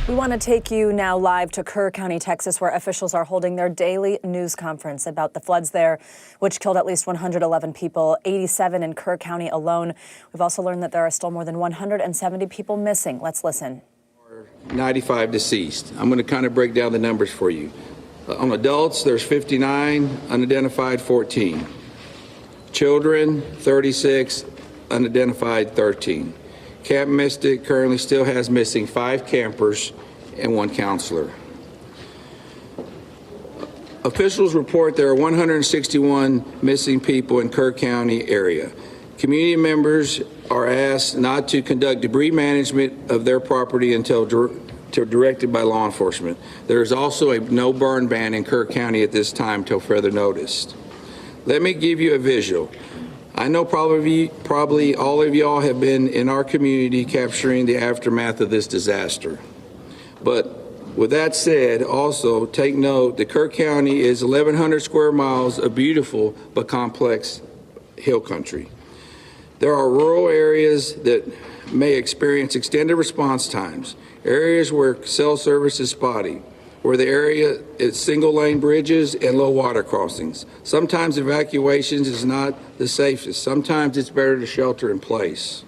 We want to take you now live to Kerr County, Texas, where officials are holding their daily news conference about the floods there, which killed at least 111 people, 87 in Kerr County alone. We've also learned that there are still more than 170 people missing. Let's listen. 95 deceased. I'm going to kind of break down the numbers for you. On adults, there's 59, unidentified 14. Children, 36, unidentified 13. Camp Mystic currently still has missing 5 campers and 1 counselor. Officials report there are 161 missing people in Kerr County area. Community members are asked not to conduct debris management of their property until directed by law enforcement. There is also a no burn ban in Kerr County at this time till further notice. Let me give you a visual. I know probably all of y'all have been in our community capturing the aftermath of this disaster. But with that said, also take note that Kerr County is 1,100 square miles of beautiful but complex hill country. There are rural areas that may experience extended response times, areas where cell service is spotty, where the area is single-lane bridges and low water crossings. Sometimes evacuations is not the safest. Sometimes it's better to shelter in place.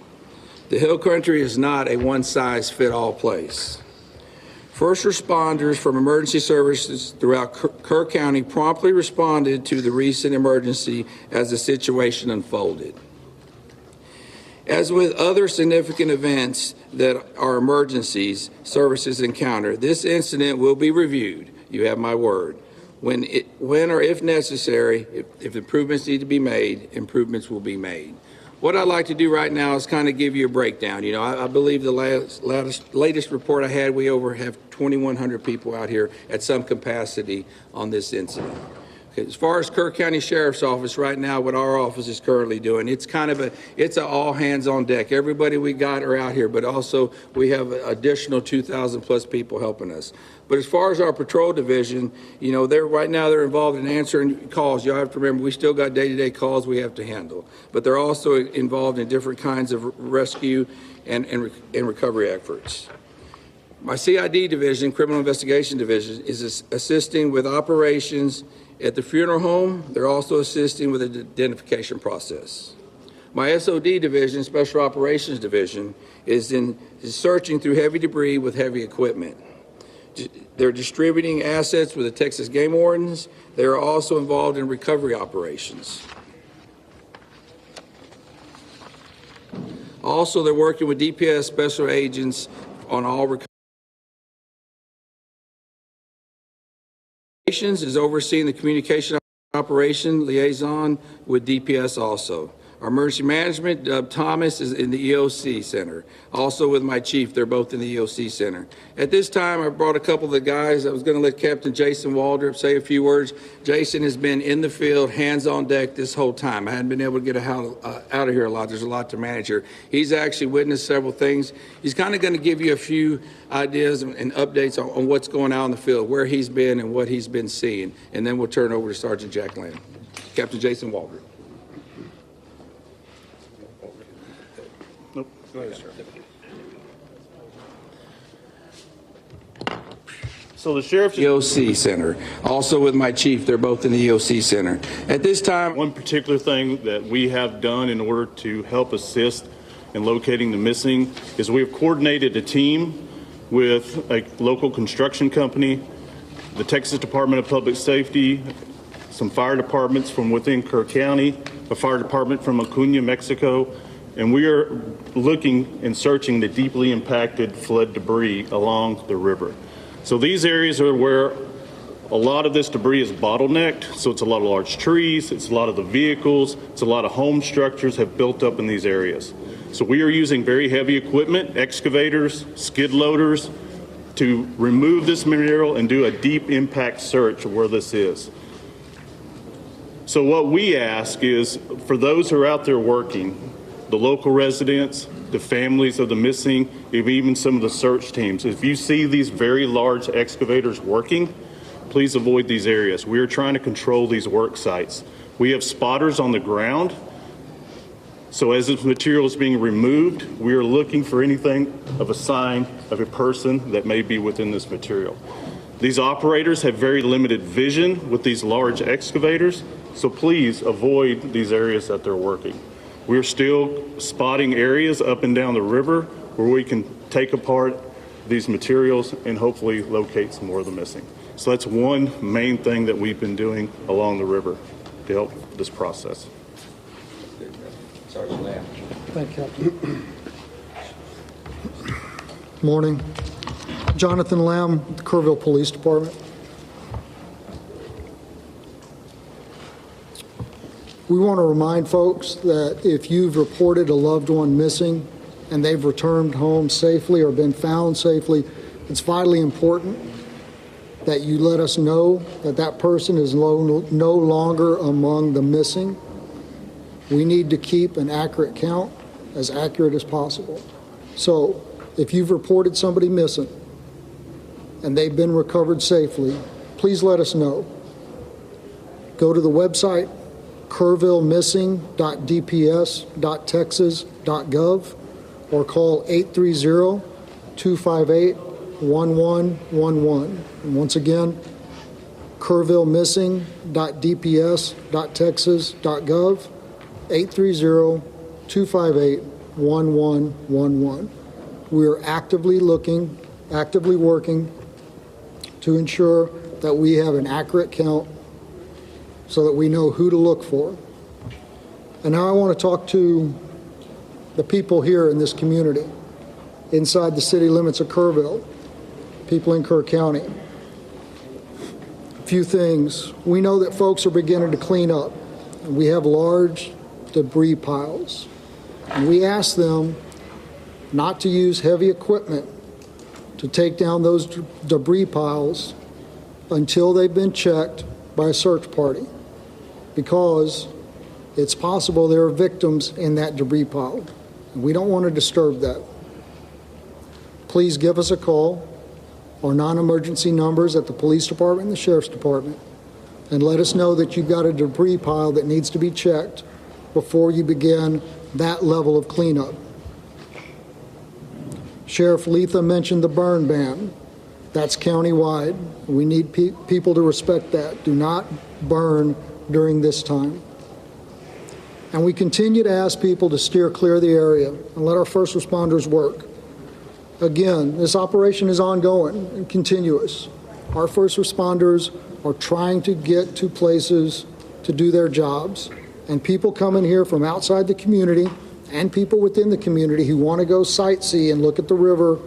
The hill country is not a one-size-fits-all place. First responders from emergency services throughout Kerr County promptly responded to the recent emergency as the situation unfolded. As with other significant events that are emergencies services encounter, this incident will be reviewed. You have my word. When or if necessary, if improvements need to be made, improvements will be made. What I'd like to do right now is kind of give you a breakdown. You know, I believe the latest report I had, we have 2,100 people out here at some capacity on this incident. As far as Kerr County Sheriff's Office right now, what our office is currently doing, it's an all hands on deck. Everybody we got are out here, but also we have additional 2,000 plus people helping us. But as far as our patrol division, you know, right now they're involved in answering calls. Y'all have to remember, we still got day-to-day calls we have to handle, but they're also involved in different kinds of rescue and recovery efforts. My CID division, Criminal Investigation Division, is assisting with operations at the funeral home. They're also assisting with the identification process. My SOD division, Special Operations Division, is searching through heavy debris with heavy equipment. They're distributing assets with the Texas Game Wardens. They are also involved in recovery operations. Also, they're working with DPS special agents on all recovery. Is overseeing the communication operation liaison with DPS also. Our emergency management, Thomas, is in the EOC Center. Also with my chief, they're both in the EOC Center. At this time, I brought a couple of the guys. I was going to let Captain Jason Waldrop say a few words. Jason has been in the field, hands on deck this whole time. I hadn't been able to get out of here a lot. There's a lot to manage here. He's actually witnessed several things. He's kind of going to give you a few ideas and updates on what's going on in the field, where he's been and what he's been seeing. And then we'll turn over to Sergeant Jack Lamb. Captain Jason Waldrop. Go ahead, sir. So the sheriff's EOC Center. Also with my chief, they're both in the EOC Center. At this time, one particular thing that we have done in order to help assist in locating the missing is we have coordinated a team with a local construction company, the Texas Department of Public Safety, some fire departments from within Kerr County, a fire department from Acuña, Mexico, and we are looking and searching the deeply impacted flood debris along the river. So these areas are where a lot of this debris is bottlenecked. So it's a lot of large trees, it's a lot of the vehicles, it's a lot of home structures have built up in these areas. So we are using very heavy equipment, excavators, skid loaders, to remove this material and do a deep impact search of where this is. So what we ask is for those who are out there working, the local residents, the families of the missing, even some of the search teams. If you see these very large excavators working, please avoid these areas. We are trying to control these work sites. We have spotters on the ground So as this material is being removed, we are looking for anything of a sign of a person that may be within this material. These operators have very limited vision with these large excavators, so please avoid these areas that they're working. We're still spotting areas up and down the river where we can take apart these materials and hopefully locate some more of the missing. So that's one main thing that we've been doing along the river to help this process. Sergeant Lamb. Thank you, Captain. Morning. Jonathan Lamb, the Kerrville Police Department. We want to remind folks that if you've reported a loved one missing and they've returned home safely or been found safely, it's vitally important that you let us know that that person is no longer among the missing. We need to keep an accurate count, as accurate as possible. So if you've reported somebody missing and they've been recovered safely, please let us know. Go to the website kerrvillemissing.dps.texas.gov or call 830-258-1111. And once again, kerrvillemissing.dps.texas.gov, 830-258-1111. We are actively working to ensure that we have an accurate count so that we know who to look for. And now I want to talk to the people here in this community, inside the city limits of Kerrville, people in Kerr County. A few things. We know that folks are beginning to clean up, and we have large debris piles. And we ask them not to use heavy equipment to take down those debris piles until they've been checked by a search party, because it's possible there are victims in that debris pile, and we don't want to disturb that. Please give us a call, our non-emergency numbers at the police department and the sheriff's department, and let us know that you've got a debris pile that needs to be checked before you begin that level of cleanup. Sheriff Letha mentioned the burn ban. That's countywide. We need people to respect that. Do not burn during this time. And we continue to ask people to steer clear of the area and let our first responders work. Again, this operation is ongoing and continuous. Our first responders are trying to get to places to do their jobs. And people coming here from outside the community and people within the community who want to go sightsee and look at the river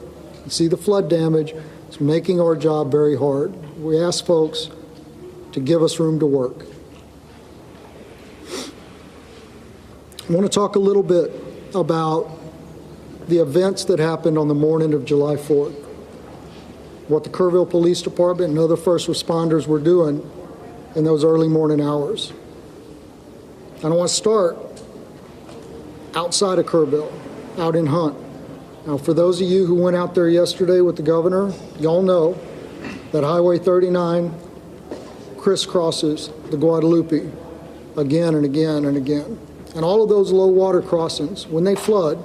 and see the flood damage, it's making our job very hard. We ask folks to give us room to work. I want to talk a little bit about the events that happened on the morning of July 4th, what the Kerrville Police Department and other first responders were doing in those early morning hours. And I want to start outside of Kerrville, out in Hunt. Now, for those of you who went out there yesterday with the governor, y'all know that Highway 39 crisscrosses the Guadalupe again and again and again. And all of those low water crossings, when they flood,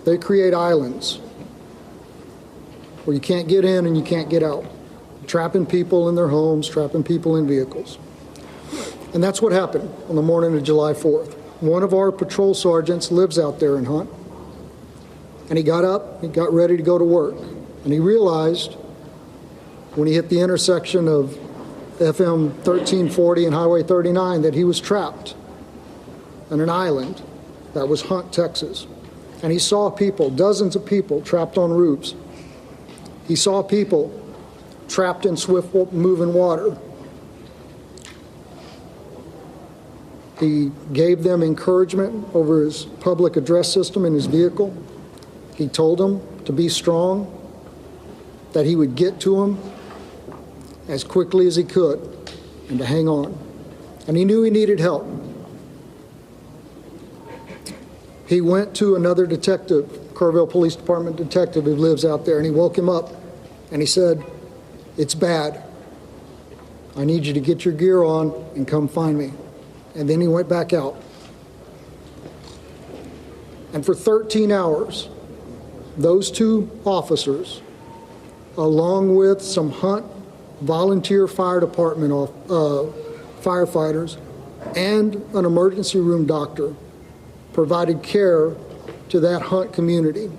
they create islands where you can't get in and you can't get out, trapping people in their homes, trapping people in vehicles. And that's what happened on the morning of July 4th. One of our patrol sergeants lives out there in Hunt, and he got up, he got ready to go to work, and he realized when he hit the intersection of FM 1340 and Highway 39 that he was trapped on an island that was Hunt, Texas. And he saw people, dozens of people trapped on roofs. He saw people trapped in swift moving water. He gave them encouragement over his public address system in his vehicle. He told them to be strong, that he would get to them as quickly as he could, and to hang on. And he knew he needed help. He went to another detective, Kerrville Police Department detective who lives out there, and he woke him up and he said, "It's bad. I need you to get your gear on and come find me." And then he went back out. And for 13 hours, those two officers, along with some Hunt volunteer fire department firefighters and an emergency room doctor, provided care to that Hunt community.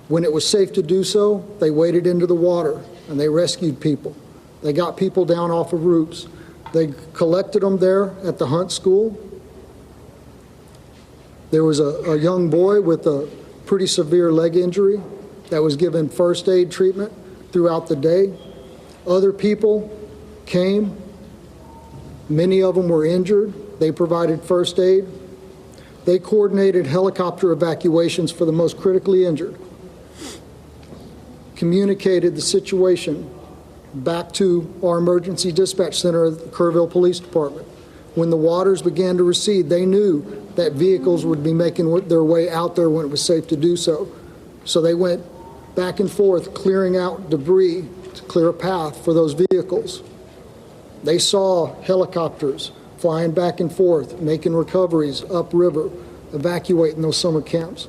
When it was safe to do so, they waded into the water and they rescued people. They got people down off of roofs. They collected them there at the Hunt School. There was a young boy with a pretty severe leg injury that was given first aid treatment throughout the day. Other people came. Many of them were injured. They provided first aid. They coordinated helicopter evacuations for the most critically injured, communicated the situation back to our emergency dispatch center at the Kerrville Police Department. When the waters began to recede, they knew that vehicles would be making their way out there when it was safe to do so. So they went back and forth, clearing out debris to clear a path for those vehicles. They saw helicopters flying back and forth, making recoveries upriver, evacuating those summer camps.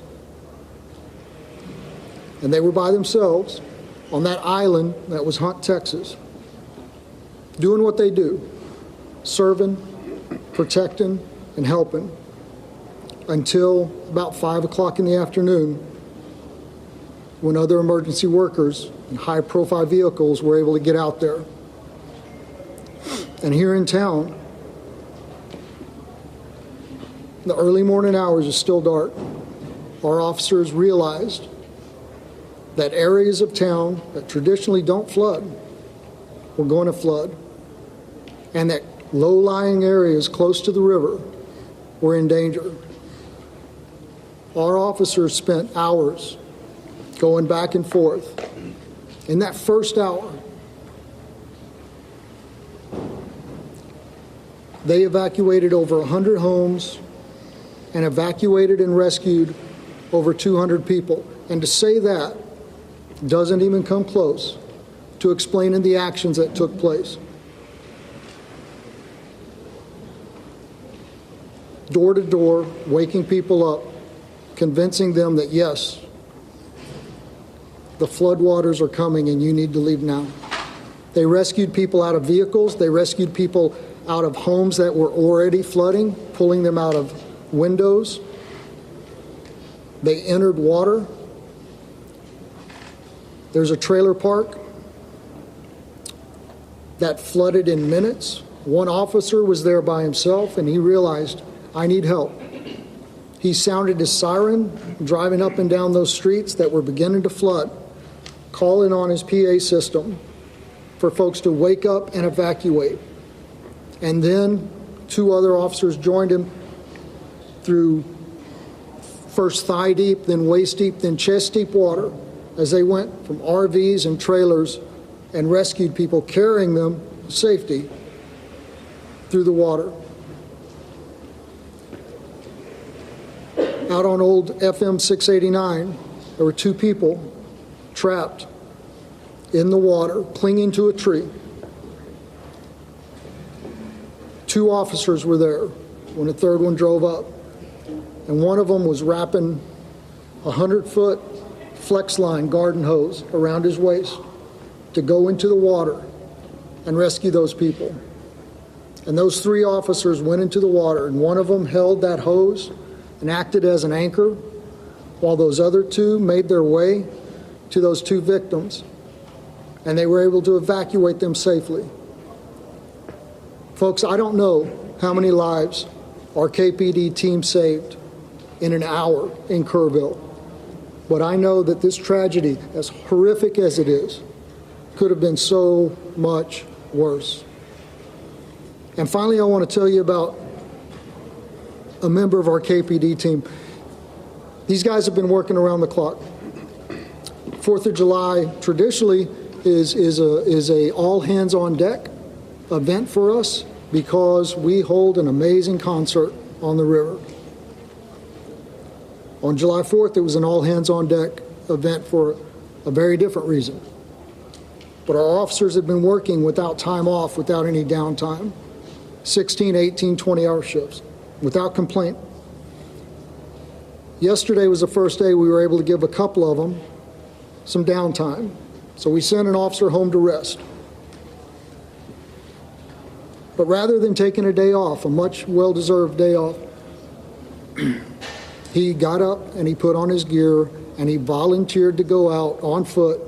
And they were by themselves on that island that was Hunt, Texas, doing what they do, serving, protecting, and helping, until about 5 o'clock in the afternoon, when other emergency workers and high-profile vehicles were able to get out there. And here in town, the early morning hours is still dark. Our officers realized that areas of town that traditionally don't flood were going to flood, and that low-lying areas close to the river were in danger. Our officers spent hours going back and forth. In that first hour, they evacuated over 100 homes and evacuated and rescued over 200 people. And to say that doesn't even come close to explaining the actions that took place. Door to door, waking people up, convincing them that yes, the floodwaters are coming and you need to leave now. They rescued people out of vehicles. They rescued people out of homes that were already flooding, pulling them out of windows. They entered water. There's a trailer park that flooded in minutes. One officer was there by himself and he realized, I need help. He sounded his siren, driving up and down those streets that were beginning to flood, calling on his PA system for folks to wake up and evacuate. And then 2 other officers joined him through first thigh deep, then waist deep, then chest deep water as they went from RVs and trailers and rescued people, carrying them to safety through the water. Out on old FM 689, there were 2 people trapped in the water, clinging to a tree. 2 officers were there when a 3rd one drove up, and one of them was wrapping a 100-foot flex line garden hose around his waist to go into the water and rescue those people. And those 3 officers went into the water, and one of them held that hose and acted as an anchor while those other 2 made their way to those 2 victims, and they were able to evacuate them safely. Folks, I don't know how many lives our KPD team saved in an hour in Kerrville, but I know that this tragedy, as horrific as it is, could have been so much worse. And finally, I want to tell you about a member of our KPD team. These guys have been working around the clock. 4th of July traditionally is a all hands on deck event for us because we hold an amazing concert on the river. On July 4th, it was an all hands on deck event for a very different reason. But our officers have been working without time off, without any downtime, 16, 18, 20-hour shifts, without complaint. Yesterday was the first day we were able to give a couple of them some downtime. So we sent an officer home to rest. But rather than taking a day off, a much well-deserved day off, he got up and he put on his gear and he volunteered to go out on foot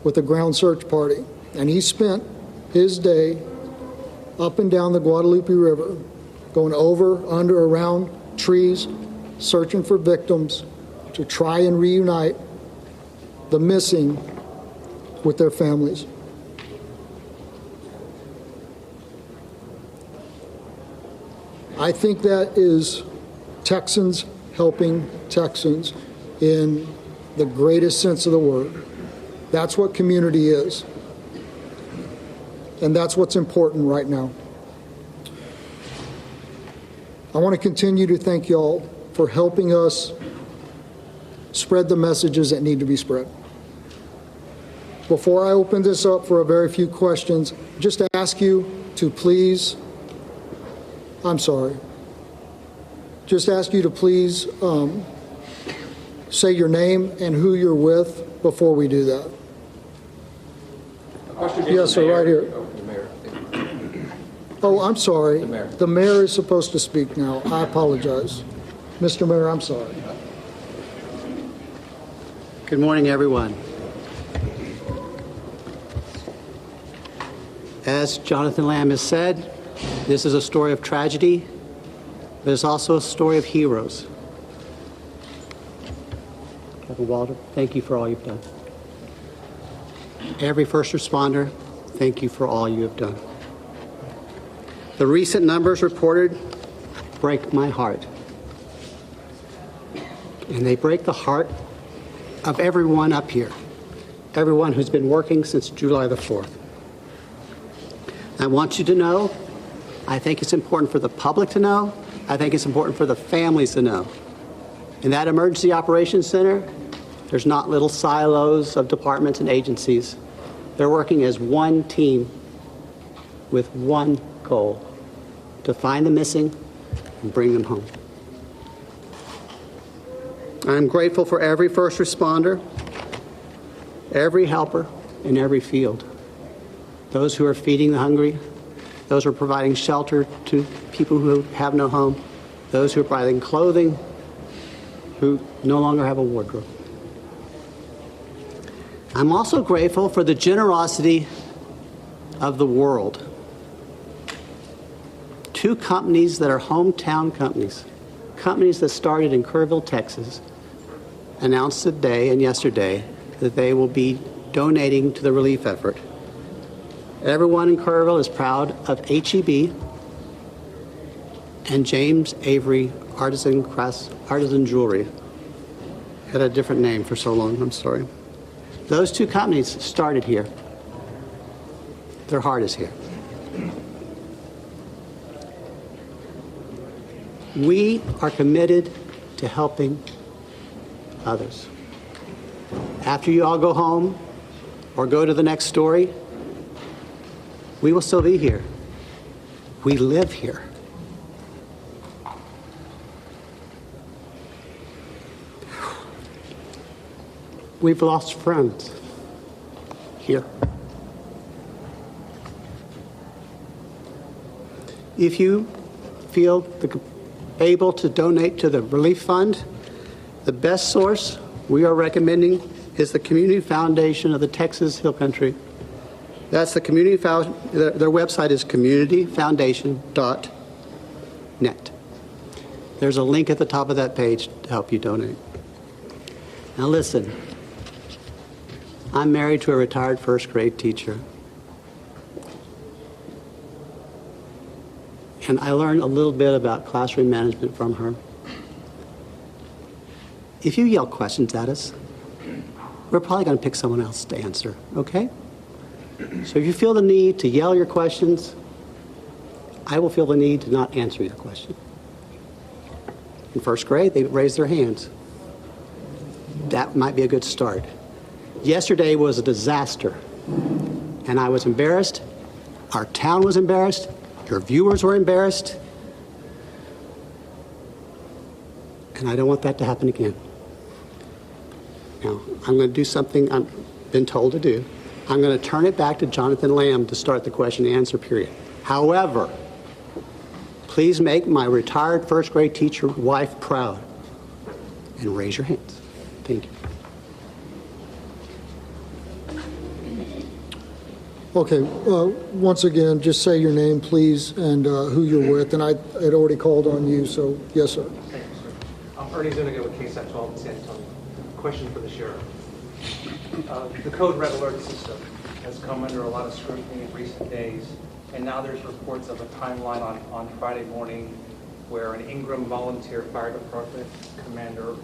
with a ground search party. And he spent his day up and down the Guadalupe River, going over, under, around trees, searching for victims to try and reunite the missing with their families. I think that is Texans helping Texans in the greatest sense of the word. That's what community is. And that's what's important right now. I want to continue to thank y'all for helping us spread the messages that need to be spread. Before I open this up for a very few questions, just ask you to please, just ask you to please say your name and who you're with before we do that. Yes, sir, right here. Oh, I'm sorry. The mayor is supposed to speak now. I apologize. Mr. Mayor, I'm sorry. Good morning, everyone. As Jonathan Lamb has said, this is a story of tragedy, but it's also a story of heroes. Captain Walter, thank you for all you've done. Every first responder, thank you for all you have done. The recent numbers reported break my heart. And they break the heart of everyone up here, everyone who's been working since July the 4th. I want you to know, I think it's important for the public to know, I think it's important for the families to know. In that Emergency Operations Center, there's not little silos of departments and agencies. They're working as one team with one goal, to find the missing and bring them home. I'm grateful for every first responder, every helper in every field. Those who are feeding the hungry, those who are providing shelter to people who have no home, those who are providing clothing, who no longer have a wardrobe. I'm also grateful for the generosity of the world. Two companies that are hometown companies, companies that started in Kerrville, Texas, announced today and yesterday that they will be donating to the relief effort. Everyone in Kerrville is proud of HEB and James Avery Artisan Jewelry. Had a different name for so long, I'm sorry. Those two companies started here. Their heart is here. We are committed to helping others. After you all go home or go to the next story, we will still be here. We live here. We've lost friends here. If you feel able to donate to the relief fund, the best source we are recommending is the Community Foundation of the Texas Hill Country. That's the community their website is communityfoundation.net. There's a link at the top of that page to help you donate. Now listen, I'm married to a retired first grade teacher. And I learned a little bit about classroom management from her. If you yell questions at us, we're probably going to pick someone else to answer, okay? So if you feel the need to yell your questions, I will feel the need to not answer your question. In first grade, they raised their hands. That might be a good start. Yesterday was a disaster, and I was embarrassed. Our town was embarrassed. Your viewers were embarrassed. and I don't want that to happen again. Now, I'm going to do something I've been told to do. I'm going to turn it back to Jonathan Lamb to start the question and answer period. However, please make my retired first grade teacher wife proud and raise your hands. Thank you. Okay, once again, just say your name, please, and who you're with. And I had already called on you, so yes, sir. Thank you, sir. I'm Ernie Zuniga with KSAT 12 in San Antonio. Question for the sheriff. The code red alert system has come under a lot of scrutiny in recent days, and now there's reports of a timeline on Friday morning where an Ingram Volunteer Fire Department commander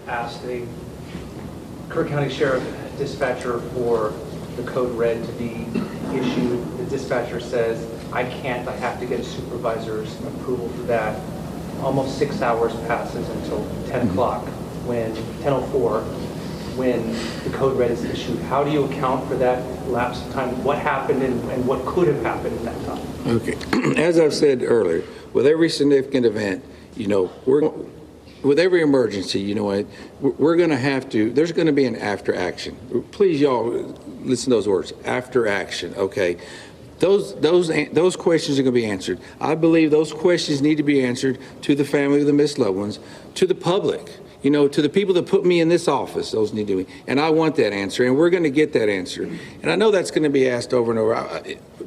asked the Kerr County Sheriff dispatcher for the code red to be issued. The dispatcher says, I can't, I have to get a supervisor's approval for that. Almost 6 hours passes until 10 o'clock, when 10:04, when the code red is issued. How do you account for that lapse of time? What happened and what could have happened in that time? Okay. As I've said earlier, with every significant event, with every emergency, we're going to have to, there's going to be an after action. Please, y'all, listen to those words, after action, okay? Those questions are going to be answered. I believe those questions need to be answered to the family of the missed loved ones, to the public, to the people that put me in this office. Those need to be, and I want that answer, and we're going to get that answer. And I know that's going to be asked over and over.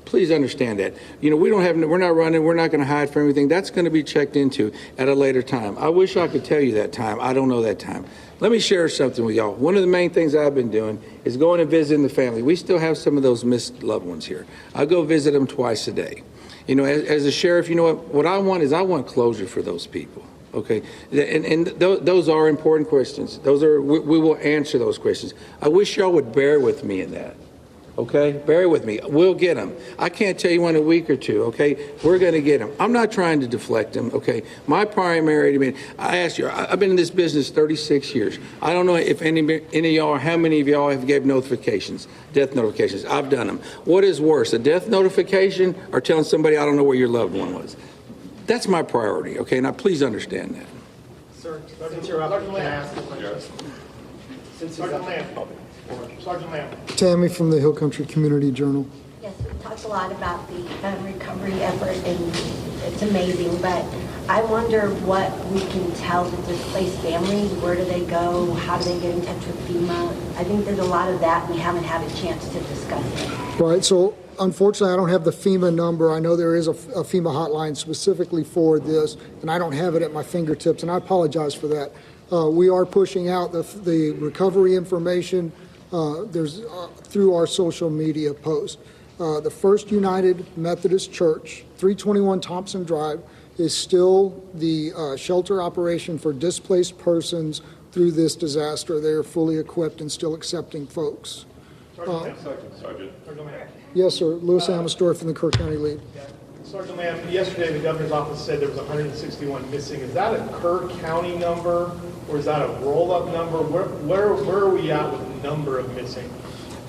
Please understand that. We're not running. We're not going to hide from everything. That's going to be checked into at a later time. I wish I could tell you that time. I don't know that time. Let me share something with y'all. One of the main things I've been doing is going and visiting the family. We still have some of those missed loved ones here. I go visit them twice a day. As a sheriff, what I want is I want closure for those people. Okay, and those are important questions. We will answer those questions. I wish y'all would bear with me in that. Okay, bear with me. We'll get them. I can't tell you in a week or two. Okay, we're going to get them. I'm not trying to deflect them. Okay, my primary. I asked you. I've been in this business 36 years. I don't know if any of y'all, or how many of y'all have gave notifications, death notifications. I've done them. What is worse, a death notification or telling somebody I don't know where your loved one was? That's my priority. Okay, now please understand that. Sir, since you're up, can I ask a question? Sergeant Lamb. Tammy from the Hill Country Community Journal. Yes, we talked a lot about the recovery effort, and it's amazing, but I wonder what we can tell the displaced families. Where do they go? How do they get in touch with FEMA? I think there's a lot of that we haven't had a chance to discuss. Right, so unfortunately, I don't have the FEMA number. I know there is a FEMA hotline specifically for this, and I don't have it at my fingertips, and I apologize for that. We are pushing out the recovery information through our social media posts. The First United Methodist Church, 321 Thompson Drive, is still the shelter operation for displaced persons through this disaster. They are fully equipped and still accepting folks. Sergeant. Yes, sir. Louis Amastor from the Kerr County Lead. Sergeant Lamb, yesterday the governor's office said there was 161 missing. Is that a Kerr County number, or is that a roll-up number? Where are we at with the number of missing?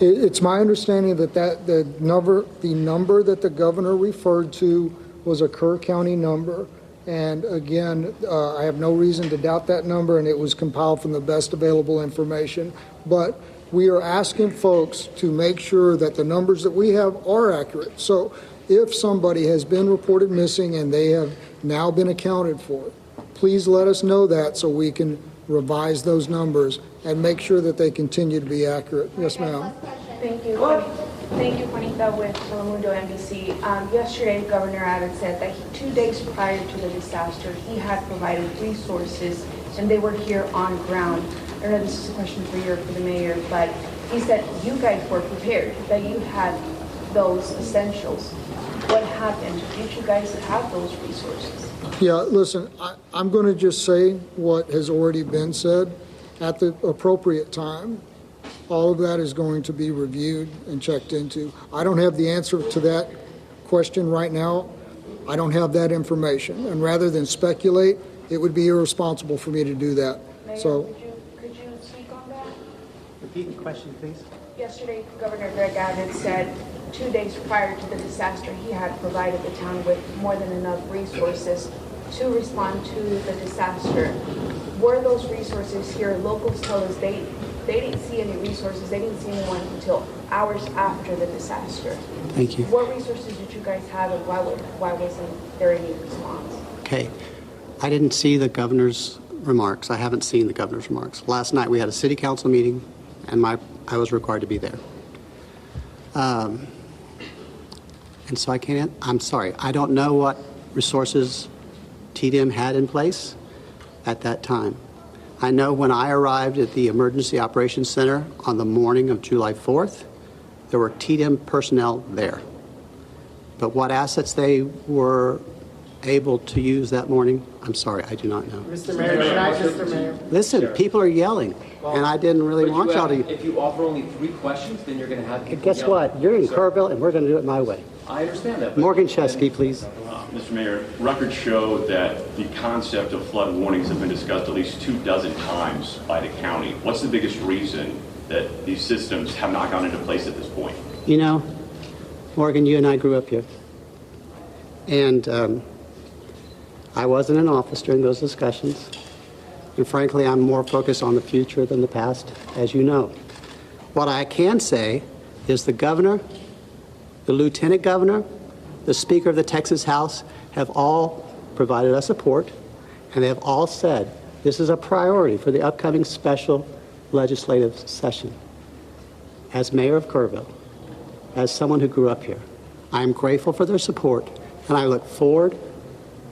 It's my understanding that the number that the governor referred to was a Kerr County number. And again, I have no reason to doubt that number, and it was compiled from the best available information. But we are asking folks to make sure that the numbers that we have are accurate. So if somebody has been reported missing and they have now been accounted for, please let us know that so we can revise those numbers and make sure that they continue to be accurate. Yes, ma'am. Thank you. Thank you, Juanita with Telemundo NBC. Yesterday, Governor Abbott said that 2 days prior to the disaster, he had provided resources and they were here on ground. I don't know if this is a question for you or for the mayor, but he said you guys were prepared, that you had those essentials. What happened? Did you guys have those resources? Yeah, listen, I'm going to just say what has already been said at the appropriate time. All of that is going to be reviewed and checked into. I don't have the answer to that question right now. I don't have that information. And rather than speculate, it would be irresponsible for me to do that. Mayor, So, could you speak on that? Repeat the question, please. Yesterday, Governor Greg Abbott said 2 days prior to the disaster, he had provided the town with more than enough resources. to respond to the disaster. Were those resources here? Locals tell us they didn't see any resources. They didn't see anyone until hours after the disaster. Thank you. What resources did you guys have, and why wasn't there any response? Okay. I didn't see the governor's remarks. I haven't seen the governor's remarks. Last night we had a city council meeting, and I was required to be there. And so I'm sorry, I don't know what resources TDM had in place at that time. I know when I arrived at the Emergency Operations Center on the morning of July 4th, there were TDM personnel there. But what assets they were able to use that morning, I'm sorry, I do not know. Mr. Mayor, Listen, people are yelling, and I didn't really want y'all to. If you offer only 3 questions, then you're going to have people Guess yelling. what? You're in Kerrville, and we're going to do it my way. I understand that. Morgan Chesky, please. Mr. Mayor, records show that the concept of flood warnings have been discussed at least 24 times by the county. What's the biggest reason that these systems have not gone into place at this point? You know, Morgan, you and I grew up here. And I wasn't in office during those discussions. And frankly, I'm more focused on the future than the past, as you know. What I can say is the governor, the lieutenant governor, the Speaker of the Texas House have all provided us support, and they have all said this is a priority for the upcoming special legislative session. As mayor of Kerrville, as someone who grew up here, I am grateful for their support, and I look forward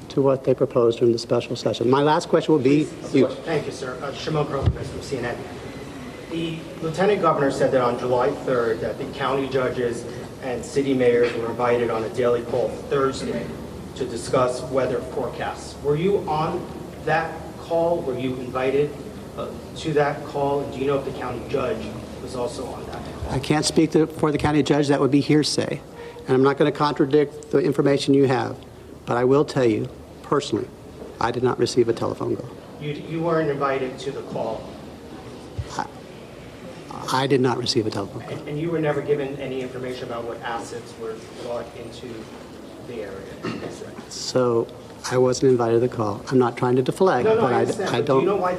to what they propose during the special session. My last question will be you. Thank you, sir. Shimon Prokopas from CNN. The lieutenant governor said that on July 3rd that the county judges and city mayors were invited on a daily call Thursday to discuss weather forecasts. Were you on that call? Were you invited to that call? And do you know if the county judge was also on that call? I can't speak for the county judge. That would be hearsay. And I'm not going to contradict the information you have. But I will tell you, personally, I did not receive a telephone call. You weren't invited to the call? I did not receive a telephone call. And you were never given any information about what assets were brought into the area? So I wasn't invited to the call. I'm not trying to deflect, No, but I understand. I Do don't. you know why,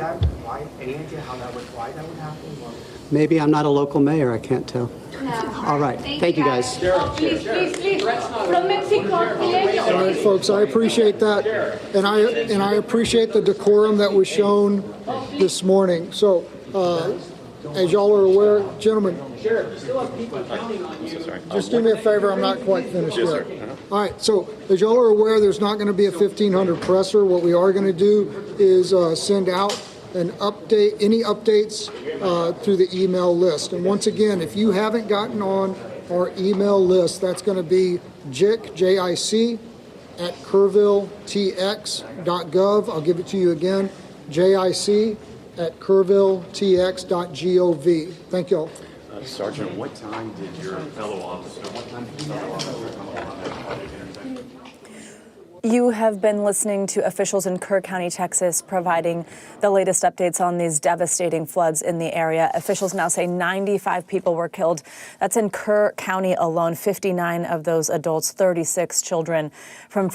any idea why that would happen? Or? Maybe I'm not a local mayor. I can't tell. No. All right. Thank you, guys. Oh, please. From Mexico. All right, folks, I appreciate that, and I appreciate the decorum that was shown this morning. So, as y'all are aware, gentlemen, just do me a favor, I'm not quite finished yet. All right, so as y'all are aware, there's not going to be a 1500 presser. What we are going to do is send out an update, any updates through the email list. And once again, if you haven't gotten on our email list, that's going to be JIC, J-I-C, at kerrvilletx.gov. I'll give it to you again, JIC at kerrvilletx.gov. Thank y'all. Sergeant, what time did your fellow officer come along that project intersection? You have been listening to officials in Kerr County, Texas, providing the latest updates on these devastating floods in the area. Officials now say 95 people were killed. That's in Kerr County alone, 59 of those adults, 36 children. From